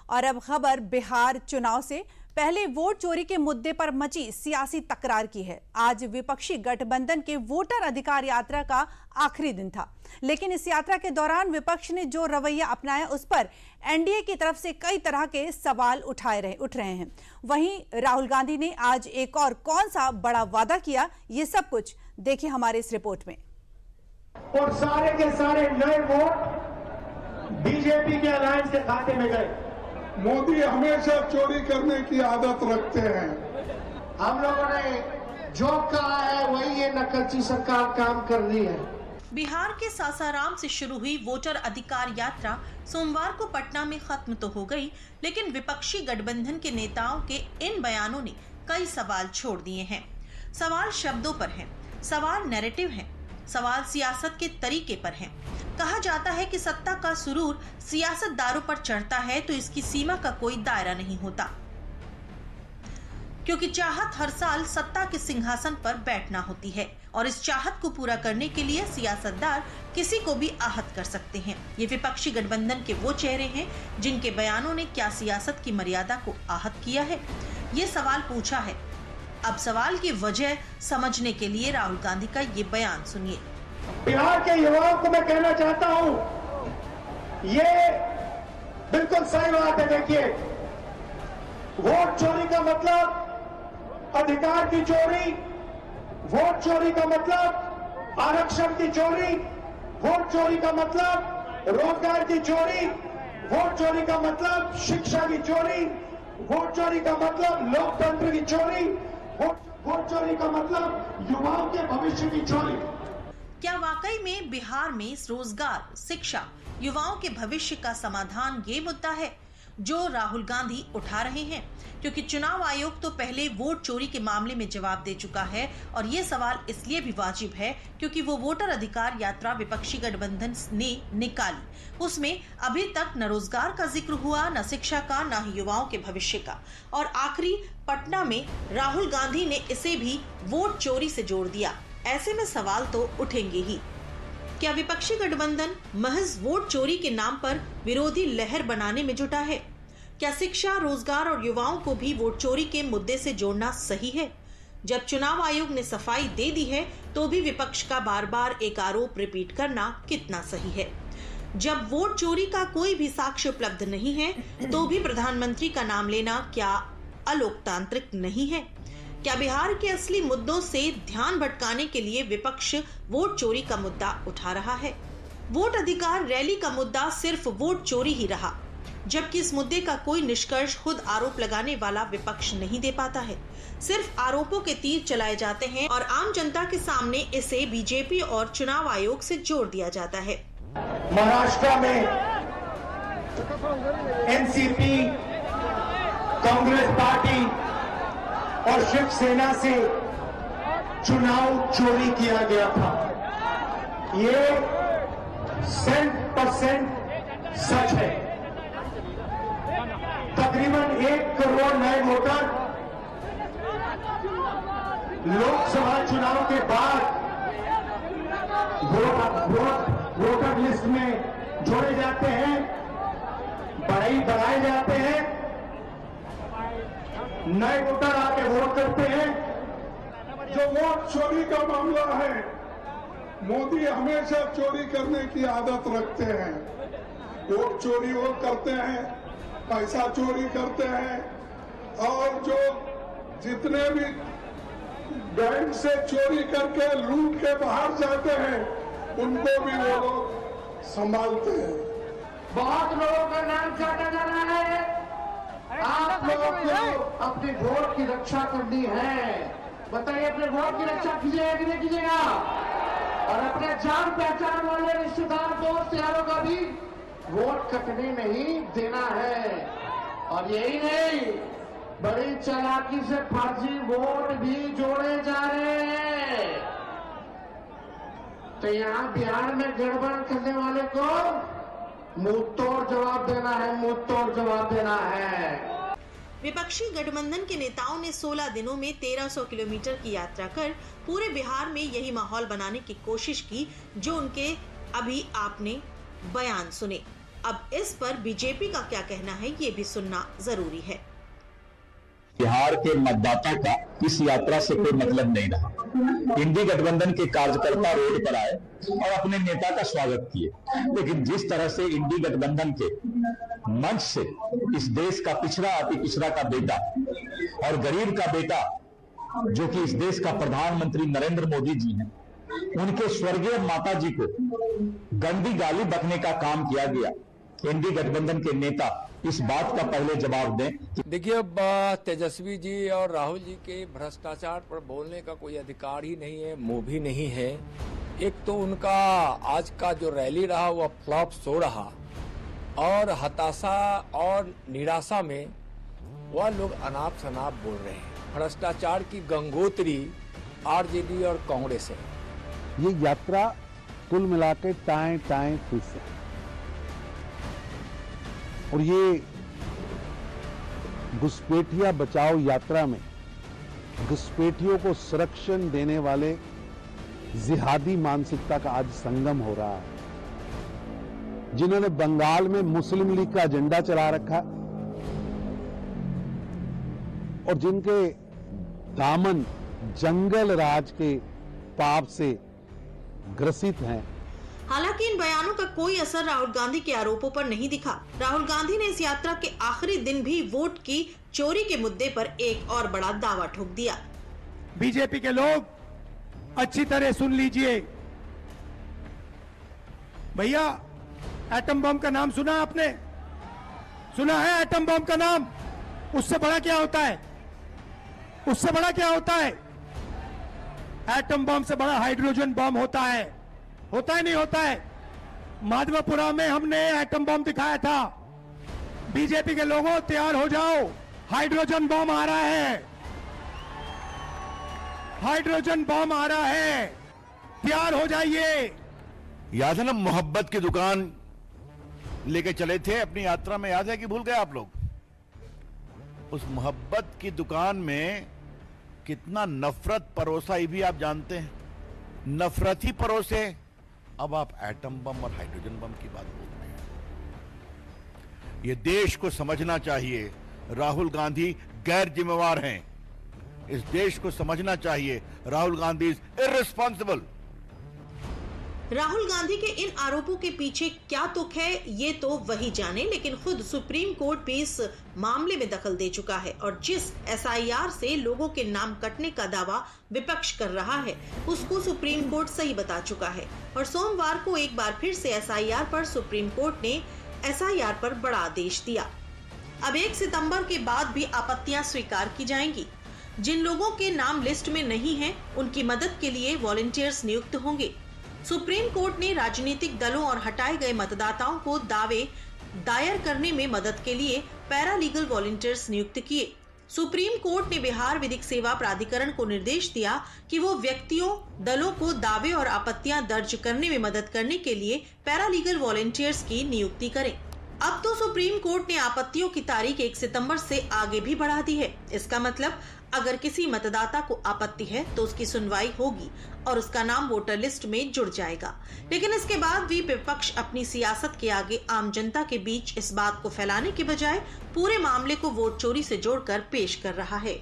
और अब खबर बिहार चुनाव से। पहले वोट चोरी के मुद्दे पर मची सियासी तकरार की है। आज विपक्षी गठबंधन के वोटर अधिकार यात्रा का आखिरी दिन था, लेकिन इस यात्रा के दौरान विपक्ष ने जो रवैया अपनाया उस पर एनडीए की तरफ से कई तरह के सवाल उठ रहे हैं। वहीं राहुल गांधी ने आज एक और कौन सा बड़ा वादा किया, ये सब कुछ देखिए हमारे इस रिपोर्ट में। और सारे के सारे नए वोट बीजेपी के अलायंस के खाते में गए। मोदी हमेशा चोरी करने की आदत रखते हैं। हम लोगों ने जो कहा है वही ये नकलची सरकार काम कर रही है। बिहार के सासाराम से शुरू हुई वोटर अधिकार यात्रा सोमवार को पटना में खत्म तो हो गई, लेकिन विपक्षी गठबंधन के नेताओं के इन बयानों ने कई सवाल छोड़ दिए हैं। सवाल शब्दों पर हैं, सवाल नैरेटिव हैं, सवाल सियासत के तरीके पर हैं। कहा जाता है कि सत्ता का सुरूर सियासतदारों पर चढ़ता है तो इसकी सीमा का कोई दायरा नहीं होता, क्योंकि चाहत हर साल सत्ता के सिंहासन पर बैठना होती है और इस चाहत को पूरा करने के लिए सियासतदार किसी को भी आहत कर सकते हैं। ये विपक्षी गठबंधन के वो चेहरे हैं जिनके बयानों ने क्या सियासत की मर्यादा को आहत किया है, ये सवाल पूछा है। अब सवाल की वजह समझने के लिए राहुल गांधी का ये बयान सुनिए। बिहार के युवाओं को मैं कहना चाहता हूं, ये बिल्कुल सही बात है। देखिए, वोट चोरी का मतलब अधिकार की चोरी, वोट चोरी का मतलब आरक्षण की चोरी, वोट चोरी का मतलब रोजगार की चोरी, वोट चोरी का मतलब शिक्षा की चोरी, वोट चोरी का मतलब लोकतंत्र की चोरी, वोट चोरी का मतलब युवाओं के भविष्य की चोरी। क्या वाकई में बिहार में रोजगार, शिक्षा, युवाओं के भविष्य का समाधान ये मुद्दा है जो राहुल गांधी उठा रहे हैं? क्योंकि चुनाव आयोग तो पहले वोट चोरी के मामले में जवाब दे चुका है और ये सवाल इसलिए भी वाजिब है क्योंकि वो वोटर अधिकार यात्रा विपक्षी गठबंधन ने निकाली, उसमें अभी तक न रोजगार का जिक्र हुआ, न शिक्षा का, न ही युवाओं के भविष्य का, और आखिरी पटना में राहुल गांधी ने इसे भी वोट चोरी से जोड़ दिया। ऐसे में सवाल तो उठेंगे ही। क्या विपक्षी गठबंधन महज वोट चोरी के नाम पर विरोधी लहर बनाने में जुटा है? क्या शिक्षा, रोजगार और युवाओं को भी वोट चोरी के मुद्दे से जोड़ना सही है? जब चुनाव आयोग ने सफाई दे दी है तो भी विपक्ष का बार बार एक आरोप रिपीट करना कितना सही है? जब वोट चोरी का कोई भी साक्ष्य उपलब्ध नहीं है तो भी प्रधानमंत्री का नाम लेना क्या अलोकतांत्रिक नहीं है? क्या बिहार के असली मुद्दों से ध्यान भटकाने के लिए विपक्ष वोट चोरी का मुद्दा उठा रहा है? वोट अधिकार रैली का मुद्दा सिर्फ वोट चोरी ही रहा, जबकि इस मुद्दे का कोई निष्कर्ष खुद आरोप लगाने वाला विपक्ष नहीं दे पाता है। सिर्फ आरोपों के तीर चलाए जाते हैं और आम जनता के सामने इसे बीजेपी और चुनाव आयोग से जोड़ दिया जाता है। महाराष्ट्र में एनसीपी, कांग्रेस पार्टी और शिवसेना से चुनाव चोरी किया गया था। ये 100% सच है। तकरीबन 1 करोड़ नए वोटर लोकसभा चुनाव के बाद वोटर लिस्ट में जोड़े जाते हैं, बढ़ाए जाते हैं, नए वोटर आके वोट करते हैं। जो वोट चोरी का मामला है, मोदी हमेशा चोरी करने की आदत रखते हैं। वोट चोरी वो करते हैं, पैसा चोरी करते हैं, और जो जितने भी बैंक से चोरी करके लूट के बाहर जाते हैं उनको भी वो लोग संभालते हैं। बहुत लोगों का नाम काटा जा रहा है। आप लोगों को अपने वोट की रक्षा करनी है। बताइए, अपने वोट की रक्षा कीजिएगा कि नहीं कीजिएगा? और अपने जान पहचान वाले रिश्तेदार, दोस्त यारों का भी वोट कटने नहीं देना है। और यही नहीं, बड़ी चालाकी से फर्जी वोट भी जोड़े जा रहे हैं। तो यहाँ बिहार में गड़बड़ करने वाले को मुंह तोड़ जवाब देना है, मुंह तोड़ जवाब देना है। विपक्षी गठबंधन के नेताओं ने 16 दिनों में 1300 किलोमीटर की यात्रा कर पूरे बिहार में यही माहौल बनाने की कोशिश की जो उनके अभी आपने बयान सुने। अब इस पर बीजेपी का क्या कहना है ये भी सुनना जरूरी है। बिहार के मतदाता का इस यात्रा से कोई मतलब नहीं रहा। इंडी गठबंधन के कार्यकर्ता रोड पर आए और अपने नेता का स्वागत किए, लेकिन जिस तरह से इंडी गठबंधन के मंच से इस देश का पिछड़ा अति पिछड़ा का बेटा और गरीब का बेटा, जो कि इस देश का प्रधानमंत्री नरेंद्र मोदी जी हैं, उनके स्वर्गीय माता जी को गंदी गाली बकने का काम किया गया। इंडी गठबंधन के नेता इस बात का पहले जवाब दें। देखिए, तेजस्वी जी और राहुल जी के भ्रष्टाचार पर बोलने का कोई अधिकार ही नहीं है, मुंह भी नहीं है। एक तो उनका आज का जो रैली रहा वह फ्लॉप शो रहा और हताशा और निराशा में वह लोग अनाप शनाप बोल रहे हैं। भ्रष्टाचार की गंगोत्री आरजेडी और कांग्रेस है। ये यात्रा कुल मिलाकर टाएं टाएं खुश है और ये घुसपैठिया बचाओ यात्रा में घुसपैठियों को संरक्षण देने वाले जिहादी मानसिकता का आज संगम हो रहा है। जिन्होंने बंगाल में मुस्लिम लीग का एजेंडा चला रखा और जिनके दामन जंगल राज के पाप से ग्रसित हैं। हालांकि इन बयानों का कोई असर राहुल गांधी के आरोपों पर नहीं दिखा। राहुल गांधी ने इस यात्रा के आखिरी दिन भी वोट की चोरी के मुद्दे पर एक और बड़ा दावा ठोक दिया। बीजेपी के लोग अच्छी तरह सुन लीजिए, भैया एटम बम का नाम सुना आपने? सुना है एटम बम का नाम? उससे बड़ा क्या होता है? उससे बड़ा क्या होता है? एटम बम से बड़ा हाइड्रोजन बम होता है। होता है नहीं होता है? माधवपुरा में हमने एटम बम दिखाया था। बीजेपी के लोगों तैयार हो जाओ, हाइड्रोजन बम आ रहा है। हाइड्रोजन बम आ रहा है, तैयार हो जाइए। याद है ना, मोहब्बत की दुकान लेके चले थे अपनी यात्रा में, याद है कि भूल गए आप लोग? उस मोहब्बत की दुकान में कितना नफरत परोसा ये भी आप जानते हैं। नफरत ही परोसे, अब आप एटम बम और हाइड्रोजन बम की बात बोल रहे हैं। ये देश को समझना चाहिए, राहुल गांधी गैर जिम्मेवार हैं। इस देश को समझना चाहिए, राहुल गांधी इज इर्रिस्पॉन्सिबल। राहुल गांधी के इन आरोपों के पीछे क्या तुक है ये तो वही जाने, लेकिन खुद सुप्रीम कोर्ट भी इस मामले में दखल दे चुका है और जिस एसआईआर से लोगों के नाम कटने का दावा विपक्ष कर रहा है उसको सुप्रीम कोर्ट सही बता चुका है। और सोमवार को एक बार फिर से एसआईआर पर सुप्रीम कोर्ट ने एसआईआर पर बड़ा आदेश दिया। अब 1 सितंबर के बाद भी आपत्तियां स्वीकार की जाएंगी। जिन लोगों के नाम लिस्ट में नहीं है उनकी मदद के लिए वॉलंटियर्स नियुक्त होंगे। सुप्रीम कोर्ट ने राजनीतिक दलों और हटाए गए मतदाताओं को दावे दायर करने में मदद के लिए पैरालीगल वॉलंटियर्स नियुक्त किए। सुप्रीम कोर्ट ने बिहार विधिक सेवा प्राधिकरण को निर्देश दिया कि वो व्यक्तियों, दलों को दावे और आपत्तियां दर्ज करने में मदद करने के लिए पैरालीगल वॉलंटियर्स की नियुक्ति करें। अब तो सुप्रीम कोर्ट ने आपत्तियों की तारीख 1 सितंबर से आगे भी बढ़ा दी है। इसका मतलब अगर किसी मतदाता को आपत्ति है तो उसकी सुनवाई होगी और उसका नाम वोटर लिस्ट में जुड़ जाएगा। लेकिन इसके बाद भी विपक्ष अपनी सियासत के आगे आम जनता के बीच इस बात को फैलाने के बजाय पूरे मामले को वोट चोरी से जोड़कर पेश कर रहा है।